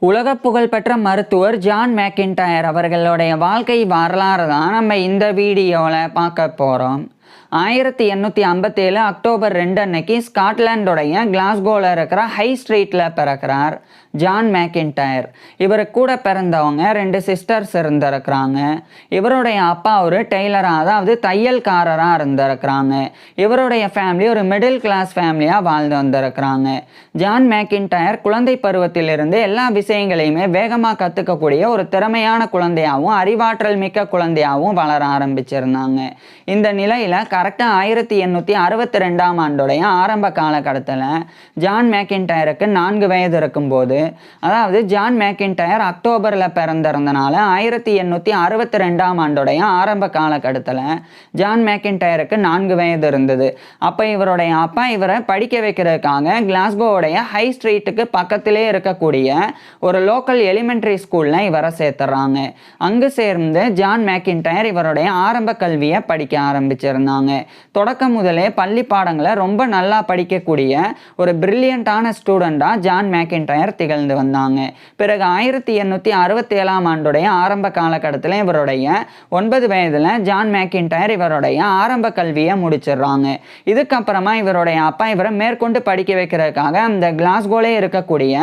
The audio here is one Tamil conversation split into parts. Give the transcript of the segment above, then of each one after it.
உலக புகழ்பெற்ற மருத்துவர் ஜான் மெக்கின்டையர் அவர்களுடைய வாழ்க்கை வரலாறு தான் நம்ம இந்த வீடியோவில் பார்க்க போகிறோம். 1857 அக்டோபர் 2 அன்னைக்கு ஸ்காட்லாண்டோடைய கிளாஸ்கோவில் இருக்கிற ஹை ஸ்ட்ரீட்டில் பிறக்கிறார் ஜான் மெக்கின்டையர். இவர் கூட பிறந்தவங்க 2 சிஸ்டர்ஸ் இருந்திருக்கிறாங்க. இவருடைய அப்பா ஒரு டெய்லராக, அதாவது தையல்காரராக இருந்திருக்கிறாங்க. இவருடைய ஃபேமிலி ஒரு மிடில் கிளாஸ் ஃபேமிலியாக வாழ்ந்து வந்திருக்கிறாங்க. ஜான் மெக்கின்டையர் குழந்தை பருவத்திலிருந்து எல்லா விஷயங்களையுமே வேகமாக கற்றுக்கக்கூடிய ஒரு திறமையான குழந்தையாகவும் அறிவாற்றல் மிக்க குழந்தையாகவும் வளர ஆரம்பிச்சிருந்தாங்க. இந்த நிலையில் கரெக்டாக 1862ஆம் ஆண்டுடைய ஆரம்ப காலகட்டத்தில் ஜான் மெக்கின்டையருக்கு 4 வயது இருக்கும்போது, அதாவது ஜான் மெக்கின்டையர் அக்டோபரில் பிறந்திருந்தனால 1862ஆம் ஆண்டுடைய ஆரம்ப காலகட்டத்தில் ஜான் மெக்கின்டையருக்கு 4 வயது இருந்தது. அப்போ இவருடைய அப்பா இவரை படிக்க வைக்கிறதுக்காக கிளாஸ்கோவுடைய ஹை ஸ்ட்ரீட்டுக்கு பக்கத்திலே இருக்கக்கூடிய ஒரு லோக்கல் எலிமெண்ட்ரி ஸ்கூலில் இவரை சேர்த்துறாங்க. அங்கு சேர்ந்து ஜான் மெக்கின்டையர் இவருடைய ஆரம்ப கல்வியை படிக்க ஆரம்பிச்சிருந்தாங்க. தொடக்கம் முதலே பள்ளி பாடங்களை ரொம்ப நல்லா படிக்கக்கூடிய ஒரு பிரில்லியண்டான ஸ்டூடெண்டாக ஜான் மெக்கின்டையர் திகழ்ந்து வந்தாங்க. பிறகு 1867ஆம் ஆண்டுடைய ஆரம்ப காலகட்டத்தில் இவருடைய 9 வயதில் ஜான் மெக்கின்டையர் இவருடைய ஆரம்ப கல்வியை முடிச்சிடுறாங்க. இதுக்கப்புறமா இவருடைய அப்பா இவரை மேற்கொண்டு படிக்க வைக்கிறதுக்காக அந்த கிளாஸ்கோலே இருக்கக்கூடிய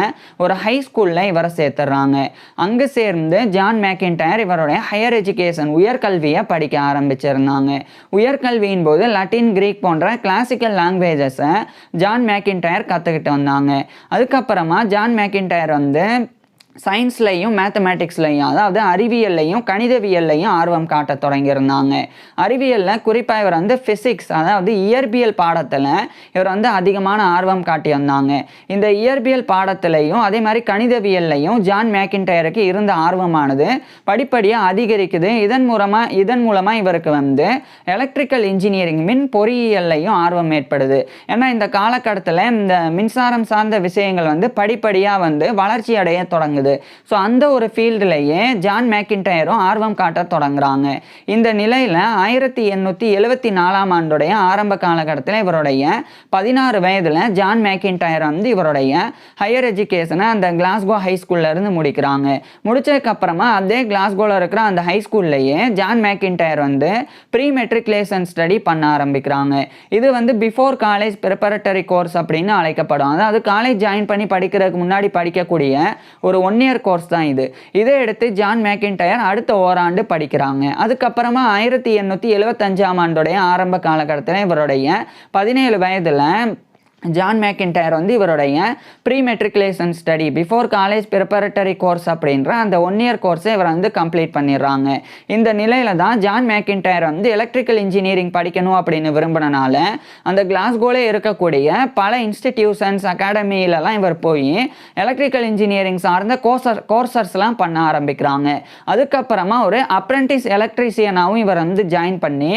ஒரு ஹை ஸ்கூலில் இவரை சேர்த்துடுறாங்க. அங்கு சேர்ந்து ஜான் மெக்கின்டையர் இவருடைய ஹையர் எஜுகேஷன் உயர்கல்வியை படிக்க ஆரம்பிச்சிருந்தாங்க. உயர்கல்வியின் போது லட்டின், கிரீக் போன்ற கிளாசிக்கல் லாங்குவேஜஸை ஜான் மெக்கின்டையர் கற்றுக்கிட்டு வந்தாங்க. அதுக்கப்புறமா ஜான் மெக்கின்டையர் சயின்ஸ்லையும் மேத்தமேட்டிக்ஸ்லையும், அதாவது அறிவியல்லையும் கணிதவியல்லையும் ஆர்வம் காட்ட தொடங்கியிருந்தாங்க. அறிவியலில் குறிப்பாக இவர் ஃபிசிக்ஸ், அதாவது இயற்பியல் பாடத்தில் இவர் அதிகமான ஆர்வம் காட்டி வந்தாங்க. இந்த இயற்பியல் பாடத்திலையும் அதே மாதிரி கணிதவியல்லையும் ஜான் மெக்கின்டையருக்கு இருந்த ஆர்வமானது படிப்படியாக அதிகரிக்குது. இதன் மூலமாக இவருக்கு எலக்ட்ரிக்கல் இன்ஜினியரிங், மின் பொறியியல்லையும் ஆர்வம் ஏற்படுது. ஏன்னா இந்த காலகட்டத்தில் இந்த மின்சாரம் சார்ந்த விஷயங்கள் படிப்படியாக வளர்ச்சி அடைய தொடங்குது. ஸோ அந்த ஒரு ஃபீல்டுலேயே ஜான் மெக்கின்டையரும் ஆர்வம் காட்ட தொடங்குறாங்க. இந்த நிலையில் 1874ஆம் ஆண்டுடைய ஆரம்ப காலகட்டத்தில் இவருடைய 16 வயதில் ஜான் மெக்கின்டையர் இவருடைய ஹையர் எஜுகேஷனை அந்த கிளாஸ்கோ ஹை ஸ்கூல்ல இருந்து முடிக்கிறாங்க. முடிச்சதுக்கப்புறமா அதே கிளாஸ்கோவில் இருக்கிற அந்த ஹை ஸ்கூல்லையே ஜான் மெக்கின்டையர் ப்ரீ மெட்ரிகுலேஷன் ஸ்டடி பண்ண ஆரம்பிக்கிறாங்க. இது பிஃபோர் காலேஜ் ப்ரிப்பரட்டரி கோர்ஸ் அப்படின்னு அழைக்கப்படும். அதாவது காலேஜ் ஜாயின் பண்ணி படிக்கிறதுக்கு முன்னாடி படிக்கக்கூடிய ஒரு 1 இயர் கோர்ஸ் தான் இது. இதை எடுத்து ஜான் மெக்கின்டையர் அடுத்த ஓராண்டு படிக்கிறாங்க. அதுக்கப்புறமா 1875ஆம் ஆண்டுடைய ஆரம்ப காலகட்டத்தில் இவருடைய 17 வயதில் ஜான் மெக்கின்டையர் இவருடைய pre matriculation study before college preparatory course அப்படின்ற அந்த 1 இயர் கோர்ஸை இவர் கம்ப்ளீட் பண்ணிடுறாங்க. இந்த நிலையில தான் ஜான் மெக்கின்டையர் எலக்ட்ரிக்கல் இன்ஜினியரிங் படிக்கணும் அப்படின்னு விரும்பினால அந்த கிளாஸ்கோலே இருக்கக்கூடிய பல இன்ஸ்டிடியூஷன்ஸ், அகாடமியிலலாம் இவர் போய் எலக்ட்ரிக்கல் இன்ஜினியரிங் சார்ந்த கோர்சஸ்லாம் பண்ண ஆரம்பிக்கிறாங்க. அதுக்கப்புறமா ஒரு அப்ரெண்டிஸ் எலக்ட்ரிஷியனாகவும் இவர் ஜாயின் பண்ணி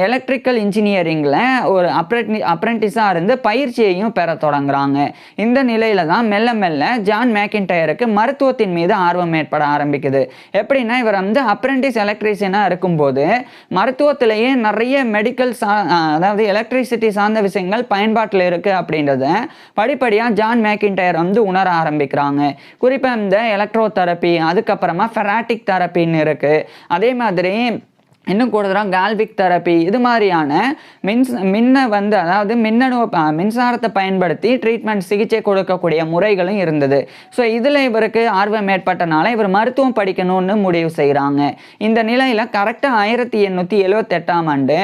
எலக்ட்ரிக்கல் இன்ஜினியரிங்கில் ஒரு அப்ரெண்டிஸாக இருந்து பயிற்சியையும் பெற தொடங்குறாங்க. இந்த நிலையில தான் மெல்ல மெல்ல ஜான் மெக்கின்டையருக்கு மருத்துவத்தின் மீது ஆர்வம் ஏற்பட ஆரம்பிக்குது. எப்படின்னா இவர் அப்ரெண்டிஸ் எலக்ட்ரிஷியனாக இருக்கும்போது மருத்துவத்திலேயே நிறைய மெடிக்கல் அதாவது எலக்ட்ரிசிட்டி சார்ந்த விஷயங்கள் பயன்பாட்டில் இருக்கு அப்படின்றத படிப்படியாக ஜான் மெக்கின்டையர் உணர ஆரம்பிக்கிறாங்க. குறிப்பாக இந்த எலக்ட்ரோ தெரப்பி, அதுக்கப்புறமா ஃபெராட்டிக் தெரப்பின்னு இருக்கு. அதே மாதிரி இன்னும் கூடுதலாக கால்விக் தெரப்பி, இது மாதிரியான அதாவது மின்சாரத்தை பயன்படுத்தி ட்ரீட்மெண்ட் சிகிச்சை கொடுக்கக்கூடிய முறைகளும் இருந்தது. ஸோ இதில் இவருக்கு ஆர்வம் ஏற்பட்டனால இவர் மருத்துவம் படிக்கணும்னு முடிவு செய்கிறாங்க. இந்த நிலையில் கரெக்டாக 1878ஆம் ஆண்டு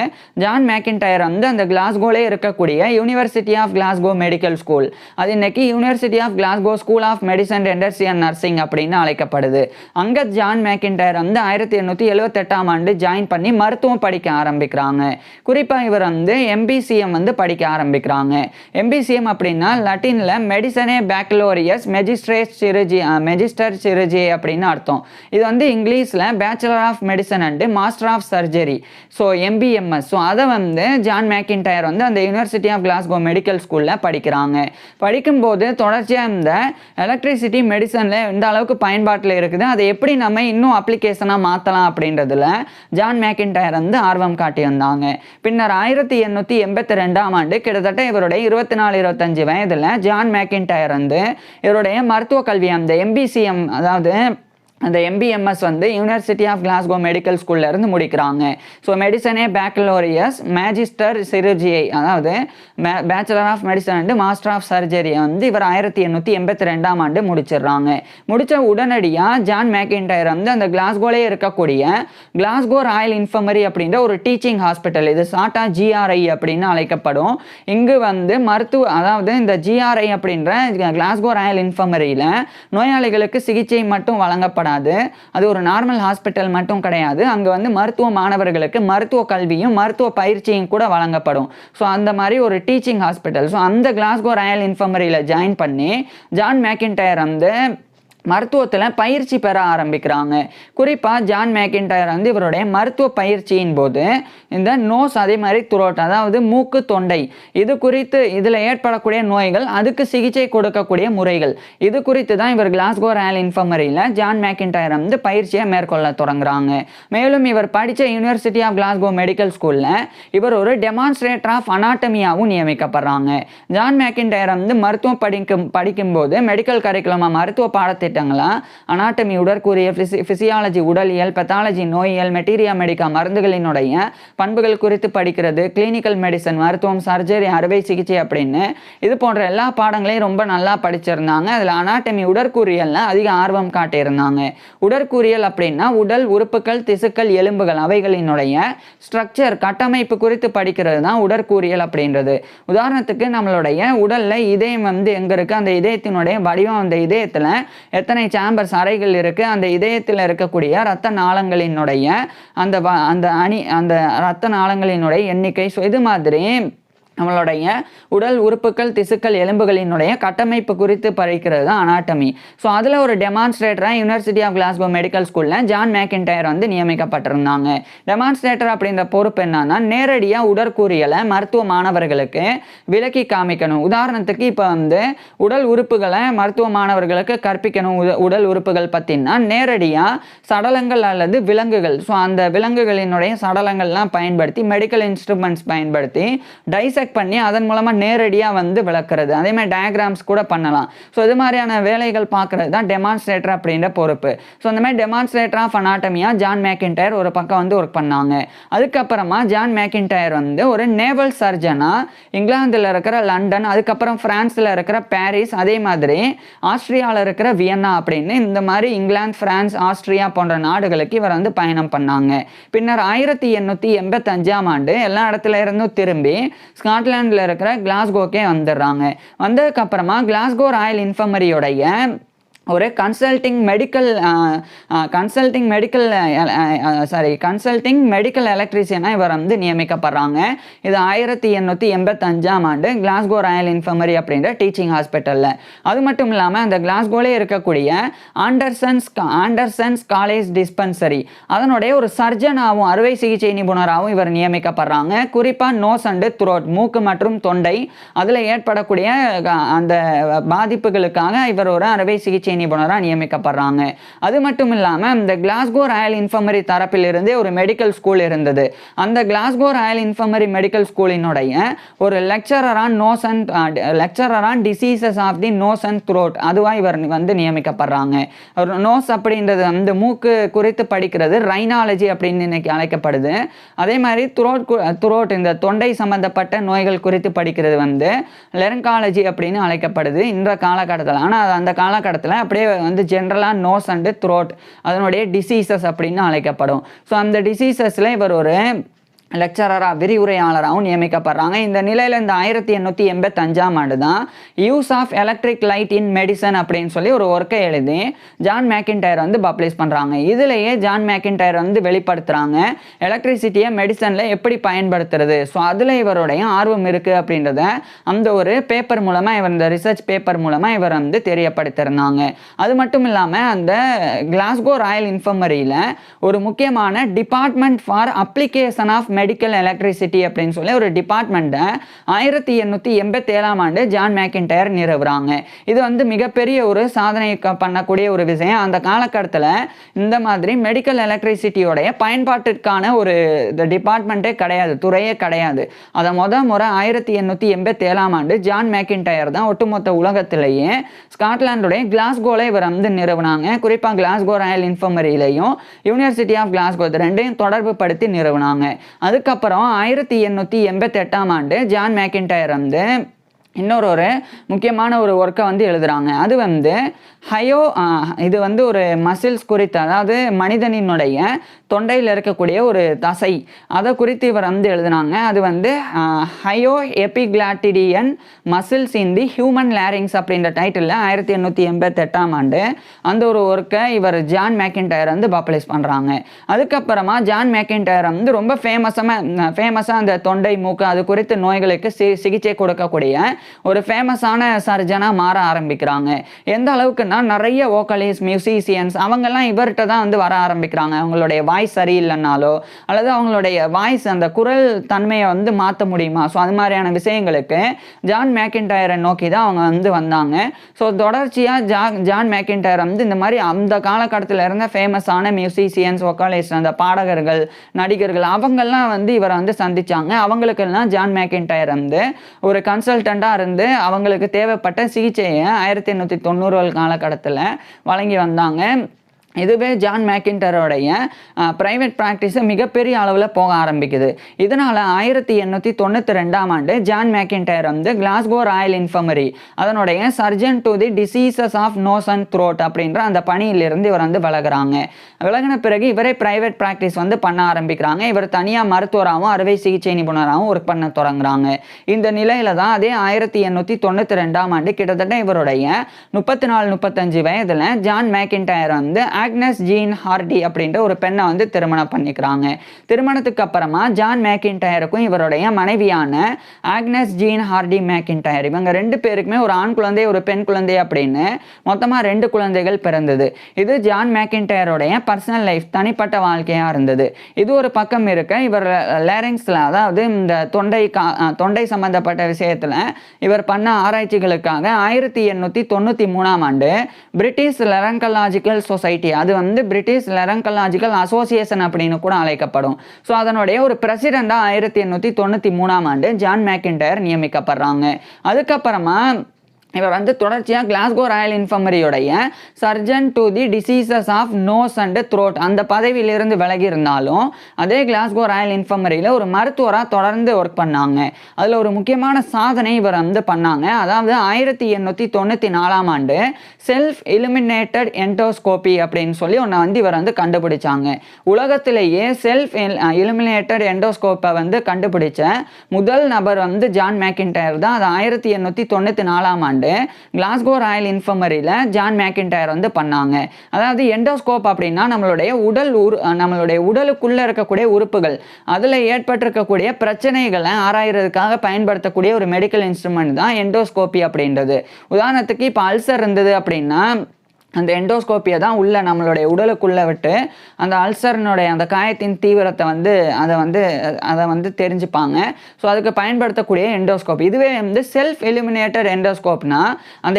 ஜான் மெக்கின்டையர் அந்த கிளாஸ்கோலே இருக்கக்கூடிய university of Glasgow medical school, அது இன்னைக்கு university of Glasgow school of medicine, dentistry and nursing அப்படின்னு அழைக்கப்படுது. அங்கே ஜான் மெக்கின்டையர் 1878ஆம் ஆண்டு ஜாயின் பண்ணி மருத்துவம் படிக்க ஆரம்பிக்கிறாங்க. குறிப்பாக இவர் MBCM படிக்க ஆரம்பிக்கிறாங்க. MBCM அப்படின்னா லட்டின்ல மெடிசனே பேக்கலோரியஸ் மெஜிஸ்டர் சிருஜி அப்படின்னு அர்த்தம். இது இங்கிலீஷில் bachelor of medicine and master of surgery, so MBMS. So அதை ஜான் மெக்கின்டையர் அந்த யூனிவர்சிட்டி ஆஃப் கிளாஸ்கோ மெடிக்கல் ஸ்கூலில் படிக்கிறாங்க. படிக்கும்போது தொடர்ச்சியாக இந்த எலக்ட்ரிசிட்டி மெடிசனில் எந்த அளவுக்கு பயன்பாட்டில் இருக்குது, அதை எப்படி நம்ம இன்னும் அப்ளிகேஷனாக மாற்றலாம் அப்படின்றதுல ஜான் ஜான் மேக்கின்டயர் வந்து ஆர்வம் காட்டியிருந்தாங்க. பின்னர் 1882ஆம் ஆண்டு கிட்டத்தட்ட இவருடைய 24-25 வயதில் ஜான் மேக்கின்டயர் வந்து இவருடைய மருத்துவ கல்வி அந்த MBCM அதாவது அந்த MBMS வந்து யூனிவர்சிட்டி ஆஃப் கிளாஸ்கோ மெடிக்கல் ஸ்கூல்ல இருந்து முடிக்கிறாங்க. ஸோ மெடிசனே பேக்கலோரியஸ் மேஜிஸ்டர் சிறுஜியை அதாவது bachelor of medicine and master of சர்ஜரியை வந்து இவர் 1882ஆம் ஆண்டு முடிச்சிடுறாங்க. முடித்த உடனடியாக ஜான் மேக்கின்டயர் வந்து அந்த கிளாஸ்கோலே இருக்கக்கூடிய கிளாஸ்கோ ராயல் இன்ஃபர்மரி அப்படின்ற ஒரு டீச்சிங் ஹாஸ்பிட்டல், இது ஷார்ட்டா GRI அப்படின்னு அழைக்கப்படும். இங்கு வந்து அதாவது இந்த GRI அப்படின்ற கிளாஸ்கோ ராயல் இன்ஃபர்மரியில் நோயாளிகளுக்கு சிகிச்சை மட்டும் வழங்கப்படும். அது ஒரு நார்மல் ஹாஸ்பிட்டல் மட்டும் கிடையாது. அங்க வந்து மருத்துவ மாணவர்களுக்கு மருத்துவ கல்வியும் மருத்துவ பயிற்சியும் கூட வழங்கப்படும். ஸோ அந்த மாதிரி ஒரு டீச்சிங் ஹாஸ்பிட்டல். ஸோ அந்த கிளாஸ்கோ ராயல் இன்ஃபர்மரியில் ஜாயின் பண்ணி ஜான் மேக்கின்டயர் வந்து மருத்துவத்தில் பயிற்சி பெற ஆரம்பிக்கிறாங்க. குறிப்பாக ஜான் மேக்கின்டயர் வந்து இவருடைய மருத்துவ பயிற்சியின் போது இந்த நோஸ் அதே மாதிரி த்ரோட் அதாவது மூக்கு தொண்டை இது குறித்து இதில் ஏற்படக்கூடிய நோய்கள் அதுக்கு சிகிச்சை கொடுக்கக்கூடிய முறைகள் இது குறித்து தான் இவர் கிளாஸ்கோ ராயல் இன்ஃபர்மரியில் ஜான் மேக்கின்டயர் வந்து பயிற்சியை மேற்கொள்ள தொடங்குறாங்க. மேலும் இவர் படித்த யூனிவர்சிட்டி ஆஃப் கிளாஸ்கோ மெடிக்கல் ஸ்கூலில் இவர் ஒரு டெமான்ஸ்ட்ரேட்டர் ஆஃப் அனாட்டமியாவும் நியமிக்கப்படுறாங்க. ஜான் மேக்கின்டயர் வந்து மருத்துவம் படிக்கும்போது மெடிக்கல் கரிக்குலமா மருத்துவ பாடத்திட்டம் அனாட்டமி உடற்கூறியல், பிசியாலஜி உடலியல், பெத்தாலஜி நோயியல், மெட்டீரியா மெடிக்கா மருந்துகளினுடைய பண்புகள் குறித்து படிக்கிறது, கிளினிக்கல் மெடிசன் மருத்துவம், சர்ஜரி அறுவை சிகிச்சை அப்படின்னு இது போன்ற எல்லா பாடங்களையும் ரொம்ப நல்லா படிச்சிருந்தாங்க. அதில் அனாட்டமி உடற்கூறியல்ல அதிக ஆர்வம் காட்டியிருந்தாங்க. உடற்கூறியல் அப்படின்னா உடல் உறுப்புகள், திசுக்கள், எலும்புகள் அவைகளினுடைய ஸ்ட்ரக்சர் கட்டமைப்பு குறித்து படிக்கிறது தான் உடற்கூறியல் அப்படின்றது. உதாரணத்துக்கு நம்மளுடைய உடல்ல இதயம் வந்து எங்க இருக்கு, அந்த இதயத்தினுடைய வடிவம், அந்த இதயத்துல எத்தனை சேம்பர்ஸ் அறைகள் இருக்கு, அந்த இதயத்தில் இருக்கக்கூடிய இரத்த நாளங்களினுடைய அந்த இரத்த நாளங்களினுடைய எண்ணிக்கை, ஸோ இது மாதிரி நம்மளுடைய உடல் உறுப்புகள், திசுக்கள், எலும்புகளினுடைய கட்டமைப்பு குறித்து படிக்கிறது தான் அனாட்டமி. ஸோ அதில் ஒரு டெமான்ஸ்ட்ரேட்டராக யூனிவர்சிட்டி ஆஃப் கிளாஸ்கோ மெடிக்கல் ஸ்கூலில் ஜான் மேக்கின்டயர் வந்து நியமிக்கப்பட்டிருந்தாங்க. டெமான்ஸ்ட்ரேட்டர் அப்படின்ற பொறுப்பு என்னன்னா நேரடியாக உடற்கூறியலை மருத்துவ மாணவர்களுக்கு விளக்கி காமிக்கணும். உதாரணத்துக்கு இப்போ வந்து உடல் உறுப்புகளை மருத்துவ மாணவர்களுக்கு கற்பிக்கணும். உடல் உறுப்புகள் பற்றினா நேரடியாக சடலங்கள் அல்லது விலங்குகள், ஸோ அந்த விலங்குகளினுடைய சடலங்கள்லாம் பயன்படுத்தி மெடிக்கல் இன்ஸ்ட்ருமெண்ட்ஸ் பயன்படுத்தி டைசெக்ட் பண்ணி அதன் மூலமா நேரடியா வந்து விளக்குறது, அதே மாதிரி டயக்ராம்ஸ் கூட பண்ணலாம். ஸோ இது மாதிரியான வேலைகள் பார்க்கறது தான் டெமான்ஸ்ட்ரேட்டர் அப்படின்ற பொறுப்பு. ஸோ இந்த மாதிரி டெமான்ஸ்ட்ரேட்டர் ஆஃப் அனாட்டமியா ஜான் மேக்கின்டயர் ஒரு பக்கம் வந்து ஒர்க் பண்ணாங்க. அதுக்கப்புறமா ஜான் மேக்கின்டயர் வந்து ஒரு நேவல் சர்ஜனா இங்கிலாந்துல இருக்கிற லண்டன், அதுக்கப்புறம் பிரான்ஸ்ல இருக்கிற பாரிஸ், அதே மாதிரி ஆஸ்திரியாவில் இருக்கிற வியன்னா அப்படின்னு இந்த மாதிரி இங்கிலாந்து, பிரான்ஸ், ஆஸ்திரியா போன்ற நாடுகளுக்கு இவர் வந்து பயணம் பண்ணாங்க. பின்னர் 1885ஆம் ஆண்டு எல்லா இடத்துல இருந்தும் திரும்பி ஸ்காட்லாண்டில் இருக்கிற கிளாஸ்கோக்கே வந்துடுறாங்க. வந்ததுக்கப்புறமா கிளாஸ்கோ ராயல் இன்ஃபர்மரியோடைய ஒரு கன்சல்டிங் மெடிக்கல் எலக்ட்ரீஷியனாக இவர் வந்து நியமிக்கப்படுறாங்க. இது 1885ஆம் ஆண்டு கிளாஸ்கோ ராயல் இன்ஃபர்மரி அப்படின்ற டீச்சிங் ஹாஸ்பிட்டலில். அது மட்டும் இல்லாமல் அந்த கிளாஸ்கோலே இருக்கக்கூடிய ஆண்டர்சன்ஸ் காலேஜ் டிஸ்பென்சரி அதனுடைய ஒரு சர்ஜனாகவும் அறுவை சிகிச்சை நிபுணராகவும் இவர் நியமிக்கப்படுறாங்க. குறிப்பாக நோஸ் அண்டு த்ரோட் மூக்கு மற்றும் தொண்டை அதில் ஏற்படக்கூடிய அந்த பாதிப்புகளுக்காக இவர் ஒரு அறுவை சிகிச்சை நிபுணராக நியமிக்கப்படுறாங்க. அது மட்டும் இல்லாமல் இந்த கிளாஸ்கோ ராயல் இன்ஃபர்மரி தரப்பிலிருந்தே ஒரு மெடிக்கல் ஸ்கூல் இருந்தது. அந்த கிளாஸ்கோ ராயல் இன்ஃபர்மரி மெடிக்கல் ஸ்கூலினுடைய ஒரு lecturer on diseases of the nose and throat அதுவாக இவர் வந்து நியமிக்கப்படுறாங்க. நோஸ் அப்படின்றது வந்து மூக்கு குறித்து படிக்கிறது ரைனாலஜி அப்படின்னு இன்னைக்கு அழைக்கப்படுது. அதே மாதிரி த்ரோட் இந்த தொண்டை சம்பந்தப்பட்ட நோய்கள் குறித்து படிக்கிறது வந்து லெரங்காலஜி அப்படின்னு அழைக்கப்படுது இந்த காலகட்டத்தில். ஆனால் அந்த காலகட்டத்தில் அப்படியே வந்து ஜென்ரலாக நோஸ் அண்டு த்ரோட் அதனுடைய டிசீசஸ் அப்படின்னு அழைக்கப்படும். ஸோ அந்த டிசீசஸில் இவர் ஒரு லெக்சரராக விரிவுரையாளராகவும் நியமிக்கப்படுறாங்க. இந்த நிலையில் இந்த 1885ஆம் ஆண்டு தான் use of electric light in medicine அப்படின்னு சொல்லி ஒரு ஒர்க்கை எழுதி ஜான் மேக்கின்டயர் வந்து பப்ளிஷ் பண்ணுறாங்க. இதிலேயே ஜான் மேக்கின்டயர் வந்து வெளிப்படுத்துகிறாங்க எலக்ட்ரிசிட்டியை மெடிசனில் எப்படி பயன்படுத்துறது. ஸோ அதில் இவருடைய ஆர்வம் இருக்குது அப்படின்றத அந்த ஒரு பேப்பர் மூலமாக இவர் இந்த ரிசர்ச் பேப்பர் மூலமாக இவர் வந்து தெரியப்படுத்திருந்தாங்க. அது மட்டும் இல்லாமல் அந்த கிளாஸ்கோ ராயல் இன்ஃபர்மரியில் ஒரு முக்கியமான department for application of medical electricity அப்படின்னு சொல்லி ஒரு டிபார்ட்மெண்ட்டை 1887ஆம் ஆண்டு ஜான் மேக்கின்டையர் நிறுவுறாங்க. இது வந்து மிகப்பெரிய ஒரு சாதனை பண்ணக்கூடிய ஒரு விஷயம். அந்த காலகட்டத்தில் இந்த மாதிரி மெடிக்கல் எலக்ட்ரிசிட்டியோடைய பயன்பாட்டிற்கான ஒரு டிபார்ட்மெண்ட்டே கிடையாது, துறையே கிடையாது. அதை முறை 1887ஆம் ஆண்டு ஜான் மேக்கின்டையர் தான் ஒட்டுமொத்த உலகத்திலேயே ஸ்காட்லாண்டுடைய கிளாஸ்கோல இவர் வந்து நிறுவனாங்க. குறிப்பாக கிளாஸ்கோ ராயல் இன்ஃபர்மரியிலையும் யூனிவர்சிட்டி ஆஃப் கிளாஸ்கோ ரெண்டையும் தொடர்பு படுத்தி நிறுவனாங்க. அதுக்கப்புறம் 1888ஆம் ஆண்டு ஜான் மேக்கின்டையர் வந்து இன்னொரு முக்கியமான ஒரு ஒர்க்கை வந்து எழுதுகிறாங்க. அது வந்து இது வந்து ஒரு மசில்ஸ் குறித்து, அதாவது மனிதனினுடைய தொண்டையில் இருக்கக்கூடிய ஒரு தசை, அதை குறித்து இவர் வந்து எழுதினாங்க. அது வந்து ஹயோ எபிகிளாட்டிடியன் மசில்ஸ் இன் தி ஹியூமன் லேரிங்ஸ் அப்படின்ற டைட்டிலில் 1888ஆம் ஆண்டு அந்த ஒரு ஒர்க்கை இவர் ஜான் மேக்கின்டையர் வந்து பப்ளிஷ் பண்ணுறாங்க. அதுக்கப்புறமா ஜான் மேக்கின்டையர் வந்து ரொம்ப ஃபேமஸாக அந்த தொண்டை மூக்கு அது குறித்து நோய்களுக்கு சிகிச்சை கொடுக்கக்கூடிய ஒரு ஃபேமஸான சர்ஜனாக மாற ஆரம்பிக்கிறாங்க. எந்த அளவுக்குன்னா நிறைய வோக்கலிஸ்ட், மியூசிஷியன்ஸ் அவங்கெல்லாம் இவர்கிட்ட தான் வந்து வர ஆரம்பிக்கிறாங்க. அவங்களுடைய வாய்ஸ் சரியில்லைனாலோ அல்லது அவங்களுடைய வாய்ஸ் அந்த குரல் தன்மையை வந்து மாற்ற முடியுமா, ஸோ அது மாதிரியான விஷயங்களுக்கு ஜான் மேக்கின்டையரை நோக்கி தான் அவங்க வந்து வந்தாங்க. ஸோ தொடர்ச்சியாக ஜான் மேக்கின்டையர் வந்து இந்த மாதிரி அந்த காலகட்டத்தில் இருந்த ஃபேமஸான மியூசிஷியன்ஸ், வோக்கலிஸ்ட், அந்த பாடகர்கள், நடிகர்கள் அவங்கெல்லாம் வந்து இவரை வந்து சந்திச்சாங்க. அவங்களுக்கெல்லாம் ஜான் மேக்கின்டையர் வந்து ஒரு கன்சல்டண்ட்டாக இருந்து அவங்களுக்கு தேவைப்பட்ட சிகிச்சையை 1890 காலகட்டத்தில் வழங்கி வந்தாங்க. இதுவே ஜான் மேக்கின்டையருடைய ப்ரைவேட் ப்ராக்டிஸை மிகப்பெரிய அளவில் போக ஆரம்பிக்குது. இதனால் 1892ஆம் ஆண்டு ஜான் மேக்கின்டையர் வந்து கிளாஸ்கோ ராயல் இன்ஃபர்மரி அதனுடைய surgeon to the diseases of nose and throat அப்படின்ற அந்த பணியிலிருந்து இவர் வந்து விலகின பிறகு இவரே ப்ரைவேட் ப்ராக்டிஸ் வந்து பண்ண ஆரம்பிக்கிறாங்க. இவர் தனியாக மருத்துவராகவும் அறுவை சிகிச்சை நிபுணராகவும் ஒர்க் பண்ண தொடங்குறாங்க. இந்த நிலையில தான் அதே 1892ஆம் ஆண்டு கிட்டத்தட்ட இவருடைய 34-35 வயதில் ஜான் மேக்கின்டையர் வந்து ஆக்னஸ் ஜீன் ஹார்டி அப்படின்ற ஒரு பெண்ணை வந்து திருமணம் பண்ணிக்கிறாங்க. திருமணத்துக்கு அப்புறமா ஜான் மேக்கின்டையருக்கும் இவருடைய மனைவியான ஆக்னஸ் ஜீன் ஹார்டி மேக்கின்டையர் இவங்க 2 பேருக்குமே ஒரு ஆண் குழந்தை ஒரு பெண் குழந்தை அப்படின்னு மொத்தமாக 2 குழந்தைகள் பிறந்தது. இது ஜான் மேக்கின்டையருடைய பர்சனல் லைஃப், தனிப்பட்ட வாழ்க்கையாக இருந்தது. இது ஒரு பக்கம் இருக்க, இவர் லேரிங்ஸில் அதாவது இந்த தொண்டை சம்பந்தப்பட்ட விஷயத்தில் இவர் பண்ண ஆராய்ச்சிகளுக்காக 1893ஆம் ஆண்டு பிரிட்டிஷ் லாரிங்கலாஜிக்கல் சொசைட்டி, அது வந்து பிரிட்டிஷ் லாரிங்கலாஜிக்கல் அசோசியேஷன் அப்படின்னு கூட அழைக்கப்படும். ஸோ அதனுடைய ஒரு பிரசிடெண்டாக 1893ஆம் ஆண்டு ஜான் மேக்கின்டையர் நியமிக்கப்படுறாங்க. அதுக்கப்புறமா இவர் வந்து தொடர்ச்சியாக கிளாஸ்கோ ராயல் இன்ஃபர்மரியோடைய surgeon to the diseases of nose and throat அந்த பதவியிலிருந்து விலகி இருந்தாலும் அதே கிளாஸ்கோ ராயல் இன்ஃபர்மரியில் ஒரு மருத்துவராக தொடர்ந்து ஒர்க் பண்ணாங்க. அதில் ஒரு முக்கியமான சாதனை இவர் வந்து பண்ணாங்க. அதாவது 1894ஆம் ஆண்டு செல்ஃப் இலுமினேட்டட் எண்டோஸ்கோபி அப்படின்னு சொல்லி ஒன்று வந்து இவர் வந்து கண்டுபிடிச்சாங்க. உலகத்திலேயே செல்ஃப் இலுமினேட்டட் எண்டோஸ்கோப்பை வந்து கண்டுபிடிச்ச முதல் நபர் வந்து ஜான் மேக்கின்டையர் தான். அது 1894ஆம் ஆண்டு கிளாஸ்கோ ராயல் இன்ஃபர்மரியில் ஜான் மேக்கின்டையர் வந்து பண்ணாங்க. அதாவது எண்டோஸ்கோப் அப்படின்னா நம்மளுடைய உடலுக்குள்ள இருக்கக்கூடிய உறுப்புகள் அதில் ஏற்பட்டிருக்கக்கூடிய பிரச்சனைகளை ஆராயறதுக்காக பயன்படுத்தக்கூடிய ஒரு மெடிக்கல் இன்ஸ்ட்ருமெண்ட் தான் எண்டோஸ்கோபி அப்படின்றது. உதாரணத்துக்கு இப்போ அல்சர் இருந்தது அப்படின்னா அந்த எண்டோஸ்கோப்பியை தான் நம்மளுடைய உடலுக்குள்ளே விட்டு அந்த அல்சர்னுடைய அந்த காயத்தின் தீவிரத்தை வந்து அதை வந்து தெரிஞ்சுப்பாங்க. ஸோ அதுக்கு பயன்படுத்தக்கூடிய எண்டோஸ்கோப். இதுவே வந்து செல்ஃப் இலுமினேட்டட் எண்டோஸ்கோப்னா அந்த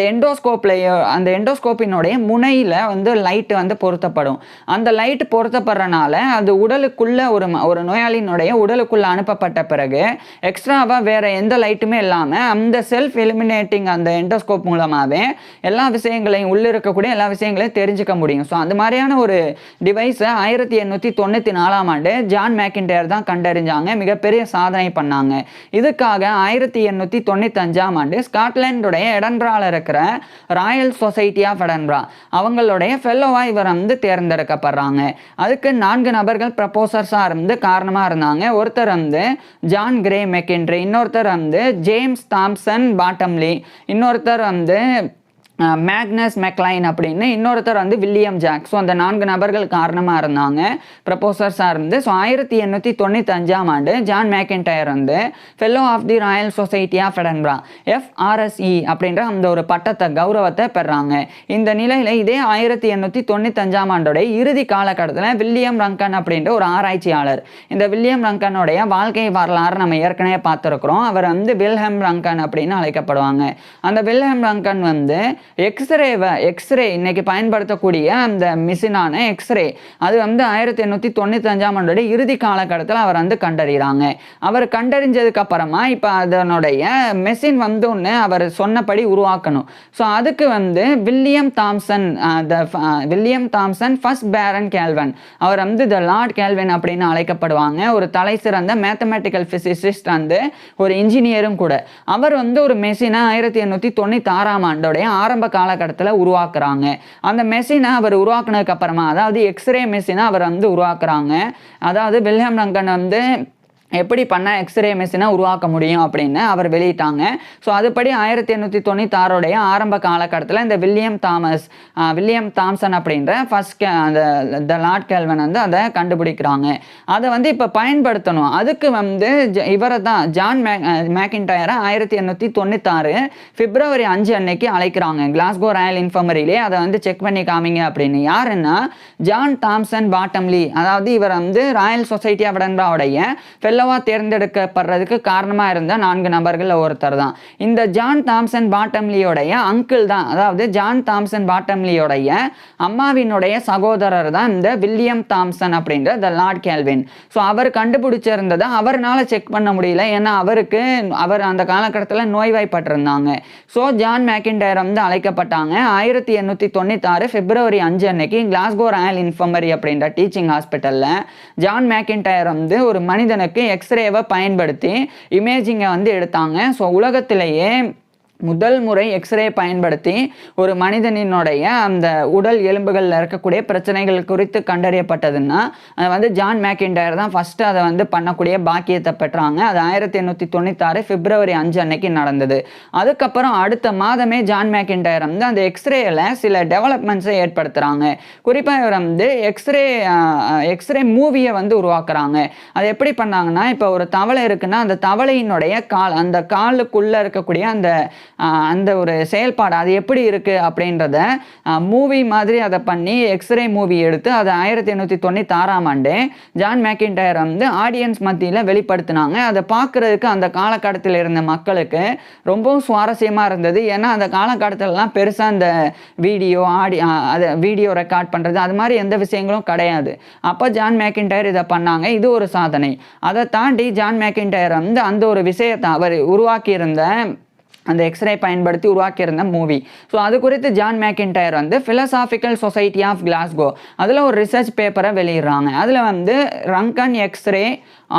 எண்டோஸ்கோப்பினுடைய முனையில் வந்து லைட்டு வந்து பொருத்தப்படும். அந்த லைட்டு பொருத்தப்படுறனால அது உடலுக்குள்ள ஒரு நோயாளியினுடைய உடலுக்குள்ள அனுப்பப்பட்ட பிறகு எக்ஸ்ட்ராவாக வேற எந்த லைட்டுமே இல்லாமல் அந்த செல்ஃப் இலுமினேட்டிங் அந்த எண்டோஸ்கோப் மூலமாகவே எல்லா விஷயங்களையும் இருக்கக்கூடிய எல்லா விஷயங்களையும் தெரிஞ்சுக்க முடியும். ஸோ அந்த மாதிரியான ஒரு டிவைஸை 1894ஆம் ஆண்டு ஜான் மேக்கின்டையர் தான் கண்டறிஞ்சாங்க. மிகப்பெரிய சாதனை பண்ணாங்க. இதுக்காக 1895ஆம் ஆண்டு ஸ்காட்லாண்டுடைய எடன்பிரால இருக்கிற ராயல் சொசைட்டி ஆஃப் எடன்பிரா அவங்களுடைய ஃபெல்லோவா இவர் வந்து தேர்ந்தெடுக்கப்படுறாங்க. அதுக்கு 4 நபர்கள் ப்ரப்போசர்ஸாக இருந்து காரணமாக இருந்தாங்க. ஒருத்தர் வந்து ஜான் கிரே மெக்கின்ட்ரி, இன்னொருத்தர் வந்து ஜேம்ஸ் தாம்சன் பாட்டம்லி, இன்னொருத்தர் வந்து மேக்னஸ் மெக்லைன் அப்படின்னு இன்னொருத்தர் வந்து வில்லியம் ஜாக். ஸோ அந்த 4 நபர்கள் காரணமாக இருந்தாங்க, ப்ரப்போசர்ஸாக இருந்து. ஸோ 1895ஆம் ஆண்டு ஜான் மேக்கின்டையர் வந்து fellow of the royal society of Edinburgh FRSE அப்படின்ற அந்த ஒரு பட்டத்தை கௌரவத்தை பெறாங்க. இந்த நிலையில் இதே 1895ஆம் ஆண்டோடைய இறுதி காலகட்டத்தில் வில்லியம் ரங்கன் அப்படின்ற ஒரு ஆராய்ச்சியாளர், இந்த வில்லியம் ரங்கனுடைய வாழ்க்கை வரலாறு நம்ம ஏற்கனவே பார்த்துருக்குறோம். அவர் வந்து வில்ஹெம் ரங்கன் அப்படின்னு அழைக்கப்படுவாங்க. அந்த வில்ஹெம் ரங்கன் வந்து எக்ஸ்ரே இன்னைக்கு பயன்படுத்தக்கூடிய அந்த மிஷினான எக்ஸ்ரே அது வந்து 1895ஆம் ஆண்டோட இறுதி காலகட்டத்தில் அவர் வந்து கண்டறிகிறாங்க. அவர் கண்டறிஞ்சதுக்கு அப்புறமா இப்போ அதனுடைய மெஷின் வந்து ஒன்று அவர் சொன்னபடி உருவாக்கணும். ஸோ அதுக்கு வந்து வில்லியம் தாம்சன் ஃபர்ஸ்ட் பேரன் கேல்வன், அவர் வந்து த லார்ட் கேல்வின் அப்படின்னு அழைக்கப்படுவாங்க. ஒரு தலை சிறந்த மேத்தமேட்டிக்கல் பிசிசிஸ்ட் வந்து ஒரு இன்ஜினியரும் கூட. அவர் வந்து ஒரு மெஷினை 1896ஆம் ஆண்டோடைய ஆரம்ப காலகட்டத்தில் உருவாக்குறாங்க. அந்த மெஷினை அவர் உருவாக்குனதுக்கு அப்புறமா, அதாவது எக்ஸ்ரே மெஷினை அவர் வந்து உருவாக்குறாங்க. அதாவது வில்ஹெம் ரங்கன் வந்து எப்படி பண்ணால் எக்ஸ்ரே மிஷினை உருவாக்க முடியும் அப்படின்னு அவர் வெளியிட்டாங்க. ஸோ அதுபடி 1896 ஆரம்ப காலகட்டத்தில் இந்த வில்லியம் தாம்சன் அப்படின்ற ஃபர்ஸ்ட் அந்த த லார்ட் கேல்வன் வந்து அதை கண்டுபிடிக்கிறாங்க. அதை வந்து இப்போ பயன்படுத்தணும். அதுக்கு வந்து இவரை தான் ஜான் மேக்கின்டையரை 1896 பிப்ரவரி 5 அன்னைக்கு அழைக்கிறாங்க கிளாஸ்கோ ராயல் இன்ஃபர்மரியிலே. அதை வந்து செக் பண்ணி காமிங்க அப்படின்னு. யாருன்னா ஜான் தாம்சன் பாட்டம்லி, அதாவது இவர் வந்து ராயல் சொசைட்டி ஆஃப் எடன்பராவுடைய ஃபெல்லோவா தேர்ந்தெடுக்கப்படுறதுக்கு காரணமாக இருந்த 4 நபர்கள் ஒருத்தர் தான். இந்த ஜான் தாம்சன் பாட்டம்லியோடைய அங்கிள் தான், அதாவது ஜான் தாம்சன் பாட்டம்லியோடைய அம்மாவினுடைய சகோதரர் தான் இந்த வில்லியம் தாம்சன் அப்படின்ற த லார்ட் கேல்வின். ஸோ அவர் கண்டுபிடிச்சிருந்ததை அவர்னால செக் பண்ண முடியல, ஏன்னா அவர் அந்த காலகட்டத்தில் நோய்வாய்ப்பட்டிருந்தாங்க. ஸோ ஜான் மேக்கின்டையர் வந்து அழைக்கப்பட்டாங்க. 1896 பிப்ரவரி 5 அன்னைக்கு கிளாஸ்கோ ராயல் இன்ஃபர்மரி அப்படின்ற டீச்சிங் ஹாஸ்பிட்டலில் ஜான் மேக்கின்டையர் வந்து ஒரு மனிதனுக்கு எக்ஸ்ரேவை பயன்படுத்தி இமேஜிங்கை வந்து எடுத்தாங்க. ஸோ உலகத்திலேயே முதல் முறை எக்ஸ்ரே பயன்படுத்தி ஒரு மனிதனினுடைய அந்த உடல் எலும்புகளில் இருக்கக்கூடிய பிரச்சனைகள் குறித்து கண்டறியப்பட்டதுன்னா அது வந்து ஜான் மேக்கின்டையர் தான் ஃபஸ்ட்டு அதை வந்து பண்ணக்கூடிய பாக்கியத்தை பெற்றாங்க. அது 1896 பிப்ரவரி 5 அன்னைக்கு நடந்தது. அதுக்கப்புறம் அடுத்த மாதமே ஜான் மேக்கின்டையர் வந்து அந்த எக்ஸ்ரேயில் சில டெவலப்மெண்ட்ஸை ஏற்படுத்துகிறாங்க. குறிப்பாக இவர் வந்து எக்ஸ்ரே மூவியை வந்து உருவாக்குறாங்க. அது எப்படி பண்ணாங்கன்னா, இப்போ ஒரு தவளை இருக்குன்னா அந்த தவளையினுடைய அந்த காலுக்குள்ளே இருக்கக்கூடிய அந்த ஒரு செயல்பாடு அது எப்படி இருக்குது அப்படின்றத மூவி மாதிரி அதை பண்ணி எக்ஸ்ரே மூவி எடுத்து அதை 1896ஆம் ஆண்டு ஜான் மேக்கின்டையர் வந்து ஆடியன்ஸ் மத்தியில் வெளிப்படுத்தினாங்க. அதை பார்க்குறதுக்கு அந்த காலகட்டத்தில் இருந்த மக்களுக்கு ரொம்பவும் சுவாரஸ்யமாக இருந்தது. ஏன்னா அந்த காலகட்டத்திலலாம் பெருசாக அந்த வீடியோ ரெக்கார்ட் பண்ணுறது அது மாதிரி எந்த விஷயங்களும் கிடையாது. அப்போ ஜான் மேக்கின்டையர் இதை பண்ணாங்க. இது ஒரு சாதனை. அதை தாண்டி ஜான் மேக்கின்டையர் வந்து அந்த ஒரு விஷயத்தை அவர் உருவாக்கியிருந்த அந்த எக்ஸ்ரே பயன்படுத்தி உருவாக்கியிருந்த மூவி. ஸோ அது குறித்து ஜான் மேக்கின்டையர் வந்து ஃபிலசாபிக்கல் சொசைட்டி ஆஃப் கிளாஸ்கோ அதில் ஒரு ரிசர்ச் பேப்பரை வெளியிடுறாங்க. அதில் வந்து ரங்கன் எக்ஸ்ரே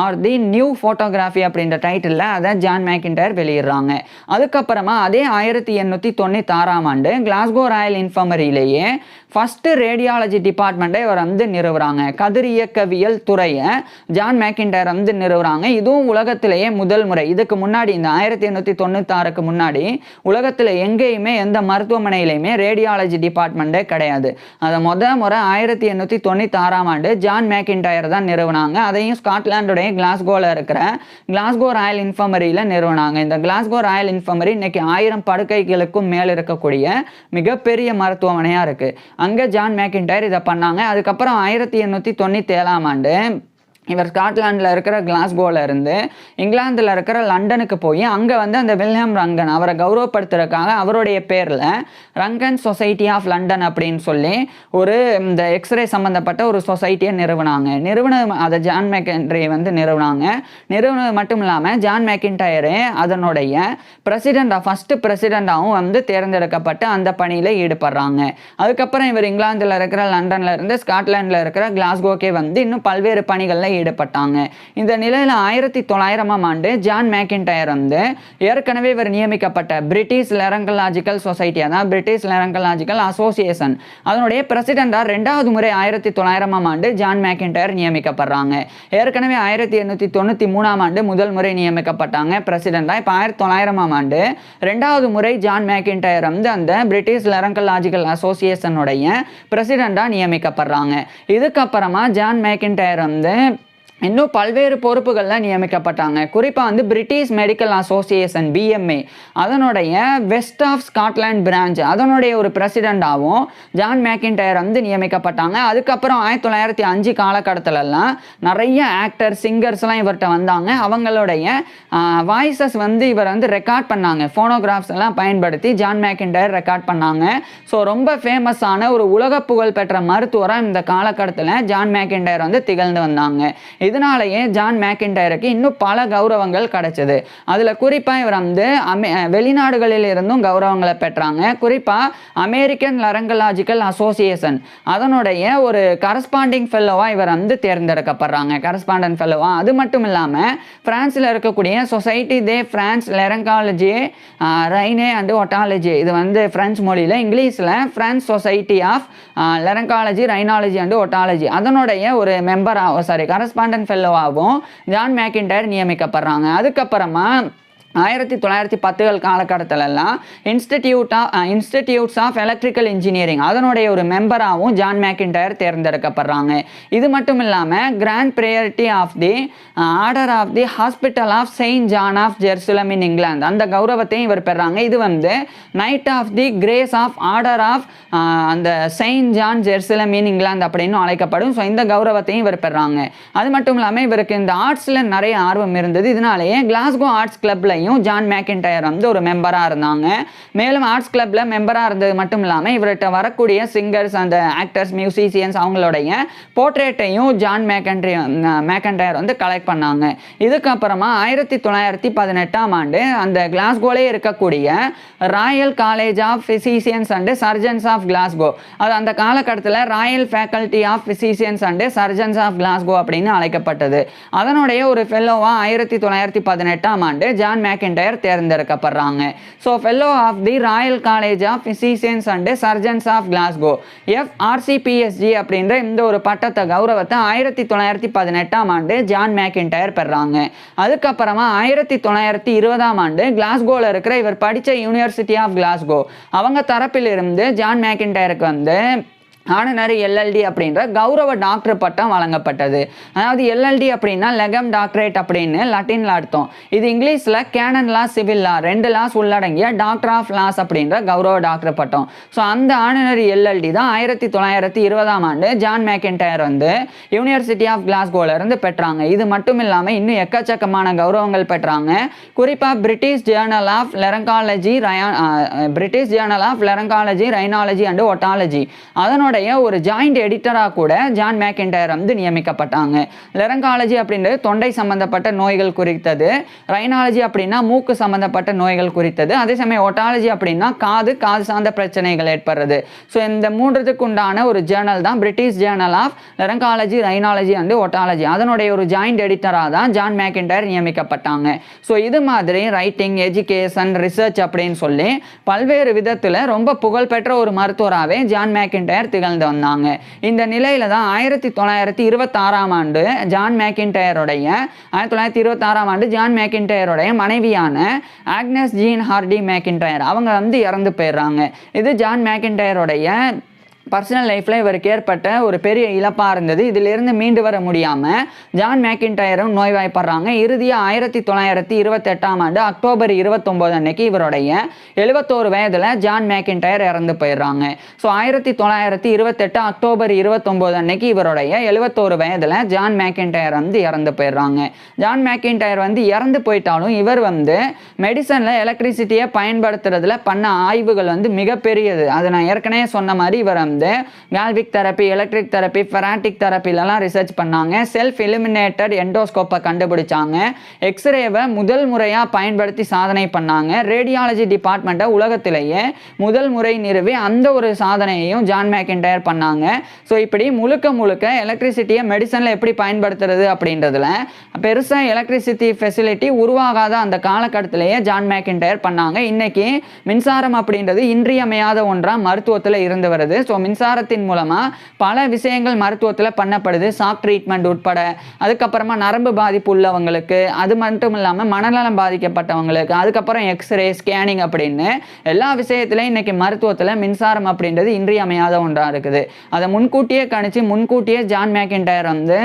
ஆர் தி நியூ ஃபோட்டோகிராஃபி அப்படின்ற டைட்டிலில் அதை ஜான் மேக்கின்டையர் வெளியிடுறாங்க. அதுக்கப்புறமா அதே 1896ஆம் ஆண்டு கிளாஸ்கோ ராயல் இன்ஃபர்மரியிலேயே ஃபஸ்ட்டு ரேடியாலஜி டிபார்ட்மெண்ட்டை இவர் வந்து நிறுவுறாங்க. கதிரியக்கவியல் துறையை ஜான் மேக்கின்டையர் வந்து நிறுவுறாங்க. இதுவும் உலகத்திலேயே முதல் முறை. இதுக்கு முன்னாடி இந்த 1896க்கு முன்னாடி உலகத்தில் எங்கேயுமே எந்த மருத்துவமனையிலையுமே ரேடியாலஜி டிபார்ட்மெண்ட்டே கிடையாது. அதை முறை 1896ஆம் ஆண்டு ஜான் மேக்கின்டையர் தான் நிறுவனாங்க. அதையும் ஸ்காட்லாண்டோடைய கிளாஸ்கோவில் இருக்கிற கிளாஸ்கோ ராயல் இன்ஃபர்மரியில் நிறுவனாங்க. இந்த கிளாஸ்கோ ராயல் இன்ஃபர்மரி இன்னைக்கு 1000 படுக்கைகளுக்கும் மேல் இருக்கக்கூடிய மிகப்பெரிய மருத்துவமனையாக இருக்குது. அங்கே ஜான் மேக்கின்டையர் இதை பண்ணாங்க. அதுக்கப்புறம் 1897ஆம் ஆண்டு இவர் ஸ்காட்லாண்டில் இருக்கிற கிளாஸ்கோவில் இருந்து இங்கிலாந்தில் இருக்கிற லண்டனுக்கு போய் அங்கே வந்து அந்த வில்ஹெம் ரங்கன் அவரை கௌரவப்படுத்துறதுக்காக அவருடைய பேரில் ரங்கன் சொசைட்டி ஆஃப் லண்டன் அப்படின்னு சொல்லி ஒரு இந்த எக்ஸ்ரே சம்மந்தப்பட்ட ஒரு சொசைட்டியை நிறுவனம் அதை ஜான் மேக்கின்டையர் வந்து நிறுவனம் மட்டும் இல்லாமல் ஜான் மேக்கின்டையரே அதனுடைய ஃபஸ்ட்டு பிரசிடெண்ட்டாகவும் வந்து தேர்ந்தெடுக்கப்பட்டு அந்த பணியில் ஈடுபடுறாங்க. அதுக்கப்புறம் இவர் இங்கிலாந்தில் இருக்கிற லண்டனில் இருந்து ஸ்காட்லாண்டில் இருக்கிற கிளாஸ்கோக்கே வந்து இன்னும் பல்வேறு பணிகளில் ஈடுபட்டாங்க. இந்த நிலையில் 1900ஆம் ஆண்டு ஜான் மெக்கின்டையர் வந்து ஏற்கனவே இவர் நியமிக்கப்பட்ட பிரிட்டிஷ் லாரங்கலாஜிக்கல் சொசைட்டி, அதாவது பிரிட்டிஷ் லாரங்கலாஜிக்கல் அசோசியேஷன், அதனுடைய பிரசிடெண்டா 2வது முறை 1900ஆம் ஆண்டு ஜான் மெக்கின்டையர் நியமிக்கப்படுறாங்க. ஏற்கனவே 1893ஆம் ஆண்டு முதல் முறை நியமிக்கப்பட்டாங்க பிரசிடெண்டா. இப்போ 1900ஆம் ஆண்டு 2வது முறை ஜான் மெக்கின்டையர் வந்து அந்த பிரிட்டிஷ் லாரங்கலாஜிக்கல் அசோசியேஷனுடைய பிரசிடெண்டா நியமிக்கப்படுறாங்க. இதுக்கப்புறமா ஜான் மெக்கின்டையர் வந்து இன்னும் பல்வேறு பொறுப்புகளில் நியமிக்கப்பட்டாங்க. குறிப்பாக வந்து பிரிட்டிஷ் மெடிக்கல் அசோசியேஷன் BMA அதனுடைய வெஸ்ட் ஆஃப் ஸ்காட்லாண்ட் பிரான்ச் அதனுடைய ஒரு பிரசிடெண்டாகவும் ஜான் மெக்கின்டையர் வந்து நியமிக்கப்பட்டாங்க. அதுக்கப்புறம் 1905 காலகட்டத்திலலாம் நிறைய ஆக்டர் சிங்கர்ஸ்லாம் இவர்கிட்ட வந்தாங்க. அவங்களுடைய வாய்ஸஸ் வந்து இவர் வந்து ரெக்கார்ட் பண்ணாங்க. ஃபோனோகிராஃப்ஸ் எல்லாம் பயன்படுத்தி ஜான் மெக்கின்டையர் ரெக்கார்ட் பண்ணாங்க. ஸோ ரொம்ப ஃபேமஸான ஒரு உலக புகழ் பெற்ற மருத்துவராக இந்த காலகட்டத்தில் ஜான் மெக்கின்டையர் வந்து திகழ்ந்து வந்தாங்க. இதனாலேயே ஜான் மெக்கின்டையருக்கு இன்னும் பல கௌரவங்கள் கிடைச்சது. அதில் குறிப்பாக இவர் வந்து வெளிநாடுகளில் இருந்தும் கௌரவங்களை பெற்றாங்க. குறிப்பாக அமெரிக்கன் லாரங்கலாஜிக்கல் அசோசியேஷன் அதனுடைய ஒரு கரஸ்பாண்டிங் ஃபெல்லோவாக இவர் வந்து தேர்ந்தெடுக்கப்படுறாங்க. கரஸ்பாண்டன்ட் ஃபெல்லோவா. அது மட்டும் இல்லாமல் பிரான்ஸில் இருக்கக்கூடிய society they France லாரங்காலஜி Rayne and ஒட்டாலஜி, இது வந்து பிரெஞ்சு மொழியில், இங்கிலீஷில் பிரான்ஸ் சொசைட்டி ஆஃப் லாரங்காலஜி ரைனாலஜி அண்ட் ஒட்டாலஜி அதனுடைய ஒரு மெம்பராக கரஸ்பாண்டன்ட் ஃபெல்லோவாகவும் ஜான் மெக்கின்டையர் நியமிக்கப்படுறாங்க. அதுக்கப்புறமா 1910 காலகட்டத்திலெல்லாம் இன்ஸ்டிடியூட்ஸ் ஆஃப் எலக்ட்ரிக்கல் இன்ஜினியரிங் அதனுடைய ஒரு மெம்பராகவும் ஜான் மெக்கின்டையர் தேர்ந்தெடுக்கப்படுறாங்க. இது மட்டும் இல்லாமல் grand priority of the order of the hospital of saint John of Jerusalem in England அந்த கௌரவத்தையும் இவர் பெறாங்க. இது வந்து knight of the grace of order of அந்த saint John Jerusalem in England அப்படின்னு அழைக்கப்படும். ஸோ இந்த கௌரவத்தையும் இவர் பெறாங்க. அது மட்டும் இல்லாமல் இவருக்கு இந்த ஆர்ட்ஸில் நிறைய ஆர்வம் இருந்தது. இதனாலேயே கிளாஸ்கோ ஆர்ட்ஸ் கிளப்லையும் ஜான் மெக்கின்டையர் வந்து ஒரு மெம்பராக இருந்தாங்க. மேலும் ஆர்ட்ஸ் கிளப்ல மெம்பராக இருந்தது மட்டும் இல்லாமல் இவர்கிட்ட வரக்கூடிய சிங்கர்ஸ் அந்த ஆக்டர்ஸ் மியூசிஷியன்ஸ் அவங்களுடைய போர்ட்ரேட்டையும் ஜான் மெக்கின்டையர் வந்து கலெக்ட் பண்ணாங்க. இதுக்கப்புறமா 1918ஆம் ஆண்டு அந்த கிளாஸ்கோலே இருக்கக்கூடிய royal college of physicians and surgeons of Glasgow, அது அந்த காலகட்டத்தில் royal faculty of physicians and surgeons of Glasgow அப்படின்னு அழைக்கப்பட்டது. அதனுடைய ஒரு ஃபெல்லோவா 1918ஆம் ஆண்டு ஜான் மெக்கின்டையர் தேர்ந்தெடுக்கப்படுறாங்க. So fellow of the royal college of physicians and surgeons of Glasgow FRCPSG அப்படின்ற இந்த ஒரு பட்டத்தை கௌரவத்தை 1918ஆம் ஆண்டு ஜான் மெக்கின்டையர் பெறாங்க. அதுக்கப்புறமா 1920ஆம் ஆண்டு கிளாஸ்கோவில் இருக்கிற இவர் படித்த யூனிவர்சிட்டி ஆஃப் கிளாஸ்கோ அவங்க தரப்பிலிருந்து ஜான் மெக்கின்டையருக்கு வந்து ஆனனரி LLD அப்படின்ற கௌரவ டாக்டர் பட்டம் வழங்கப்பட்டது. அதாவது LLD அப்படின்னா லெகம் டாக்டரேட் அப்படின்னு லட்டின்ல அர்த்தம். இது இங்கிலீஷில் கேனன் லா சிவில் லா 2 லாஸ் உள்ளடங்கிய டாக்டர் ஆஃப் லாஸ் அப்படின்ற கௌரவ டாக்டர் பட்டம். ஸோ அந்த ஆனனரி LLD தான் 1920ஆம் ஆண்டு ஜான் மெக்கின்டையர் வந்து யூனிவர்சிட்டி ஆஃப் கிளாஸ்கோல இருந்து பெற்றாங்க. இது மட்டும் இல்லாமல் இன்னும் எக்கச்சக்கமான கௌரவங்கள் பெற்றாங்க. குறிப்பாக பிரிட்டிஷ் ஜேர்னல் ஆஃப் லாரங்காலஜி ரைனாலஜி அண்ட் ஒட்டாலஜி அதனோட ஒரு ஜாயிண்ட் எடிட்டராக கூட ஜான் மெக்கின்டையர் வந்து நியமிக்கப்பட்டாங்க. லாரங்காலஜி அப்படின்றது தொண்டை சம்பந்தப்பட்ட நோய்கள் குறித்தது, ரைனாலஜி அப்படின்னா மூக்கு சம்பந்தப்பட்ட நோய்கள் குறித்தது, அதே சமயம் ஒட்டாலஜி அப்படின்னா காது சார்ந்த பிரச்சனைகள் ஏற்படுறது. ஸோ இந்த மூன்றுக்கு உண்டான ஒரு ஜேர்னல் தான் பிரிட்டிஷ் ஜேர்னல் ஆஃப் லாரங்காலஜி ரைனாலஜி அண்ட் ஒட்டாலஜி அதனுடைய ஒரு ஜாயிண்ட் எடிட்டராக தான் ஜான் மெக்கின்டையர் நியமிக்கப்பட்டாங்க. ஸோ இது மாதிரி ரைட்டிங், எஜுகேஷன், ரிசர்ச் அப்படின்னு சொல்லி பல்வேறு விதத்தில் ரொம்ப புகழ்பெற்ற ஒரு மருத்துவராகவே ஜான் மெக்கின்டையர் திகழ்ந்து வந்தாங்க. இந்த நிலையில தான் 1926ஆம் ஆண்டு ஜான் மெக்கின்டையருடைய மனைவியான ஆக்னஸ் ஜீன் ஹார்டி மெக்கின்டையர் அவங்க வந்து இறந்து போயிடுறாங்க. இது ஜான் மெக்கின்டையருடைய பர்சனல் லைஃப்பில் இவருக்கு ஏற்பட்ட ஒரு பெரிய இழப்பாக இருந்தது. இதிலிருந்து மீண்டு வர முடியாமல் ஜான் மெக்கின்டையரும் நோய்வாய்ப்படுறாங்க. இறுதியாக 1928ஆம் ஆண்டு அக்டோபர் 29 அன்னைக்கு இவருடைய 71 வயதில் ஜான் மெக்கின்டையர் இறந்து போயிடுறாங்க. ஸோ 1928 அக்டோபர் 29 அன்னைக்கு இவருடைய 71 வயதில் ஜான் மெக்கின்டையர் வந்து இறந்து போயிடுறாங்க. ஜான் மெக்கின்டையர் வந்து இறந்து போயிட்டாலும் இவர் வந்து மெடிசனில் எலக்ட்ரிசிட்டியை பயன்படுத்துறதுல பண்ண ஆய்வுகள் வந்து மிகப்பெரியது. அது நான் ஏற்கனவே சொன்ன மாதிரி இவர் வந்து வந்து கால்விக் தெரப்பி, எலக்ட்ரிக் தெரப்பி, ஃபெராட்டிக் தெரப்பிலலாம் ரிசர்ச் பண்ணாங்க. செல்ஃப் இலுமினேட்டட் எண்டோஸ்கோப்பை கண்டுபிடிச்சாங்க. எக்ஸ்ரேவை முதல் முறையாக பயன்படுத்தி சாதனை பண்ணாங்க. ரேடியாலஜி டிபார்ட்மெண்ட்டை உலகத்திலேயே முதல் முறை நிறுவி அந்த ஒரு சாதனையையும் ஜான் மெக்கின்டையர் பண்ணாங்க. ஸோ இப்படி முழுக்க எலக்ட்ரிசிட்டியை மெடிசனில் எப்படி பயன்படுத்துறது அப்படின்றதுல பெருசாக எலக்ட்ரிசிட்டி ஃபெசிலிட்டி உருவாகாத அந்த காலகட்டத்திலேயே ஜான் மெக்கின்டையர் பண்ணாங்க. இன்னைக்கு மின்சாரம் அப்படின்றது இன்றியமையாத ஒன்றாக மருத்துவத்தில் இருந்து வருது. ஸோ மின்சாரத்தின் மூலமாக பல விஷயங்கள் மருத்துவத்தில் பண்ணப்படுது. ஷாக் ட்ரீட்மெண்ட் உட்பட, அதுக்கப்புறமா நரம்பு பாதிப்பு உள்ளவங்களுக்கு, அது மட்டும் இல்லாமல் மனநலம் பாதிக்கப்பட்டவங்களுக்கு, அதுக்கப்புறம் எக்ஸ்ரே, ஸ்கேனிங் அப்படின்னு எல்லா விஷயத்திலையும் இன்னைக்கு மருத்துவத்தில் மின்சாரம் அப்படின்றது இன்றியமையாத ஒன்றாக இருக்குது. அதை முன்கூட்டியே கணிச்சு முன்கூட்டியே ஜான் மெக்கின்டையர் வந்து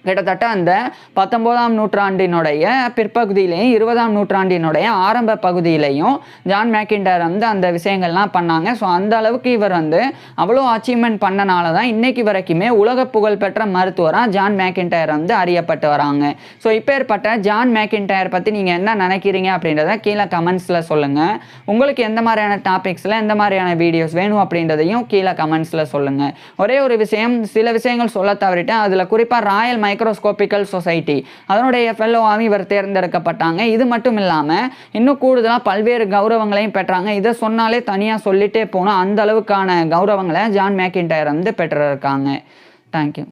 கிட்டத்தட்ட அந்த 19ஆம் நூற்றாண்டினுடைய பிற்பகுதியிலையும் 20ஆம் நூற்றாண்டினுடைய ஆரம்ப பகுதியிலையும் ஜான் மெக்கின்டையர் வந்து அந்த விஷயங்கள்லாம் பண்ணாங்க. ஸோ அந்த அளவுக்கு இவர் வந்து அவ்வளோ அச்சீவ்மெண்ட் பண்ணனால தான் இன்னைக்கு வரைக்குமே உலக புகழ்பெற்ற மருத்துவராக ஜான் மெக்கின்டையர் வந்து அறியப்பட்டு வராங்க. ஸோ இப்பேற்பட்ட ஜான் மெக்கின்டையர் பற்றி நீங்கள் என்ன நினைக்கிறீங்க அப்படின்றத கீழே கமெண்ட்ஸில் சொல்லுங்கள். உங்களுக்கு எந்த மாதிரியான டாபிக்ஸில் எந்த மாதிரியான வீடியோஸ் வேணும் அப்படின்றதையும் கீழே கமெண்ட்ஸில் சொல்லுங்கள். ஒரே ஒரு விஷயம், சில விஷயங்கள் சொல்ல தவறிட்டேன். அதில் குறிப்பாக ராயல் மைக்ரோஸ்கோபிக்கல் சொசைட்டி அதனுடைய ஃபெல்லோவாக இவர் தேர்ந்தெடுக்கப்பட்டாங்க. இது மட்டும் இல்லாமல் இன்னும் கூடுதலாக பல்வேறு கௌரவங்களையும் பெற்றாங்க. இதை சொன்னாலே தனியாக சொல்லிட்டே போனால் அந்த அளவுக்கான கௌரவங்களை ஜான் மெக்கின்டையர் வந்து பெற்றிருக்காங்க. தேங்க்யூ.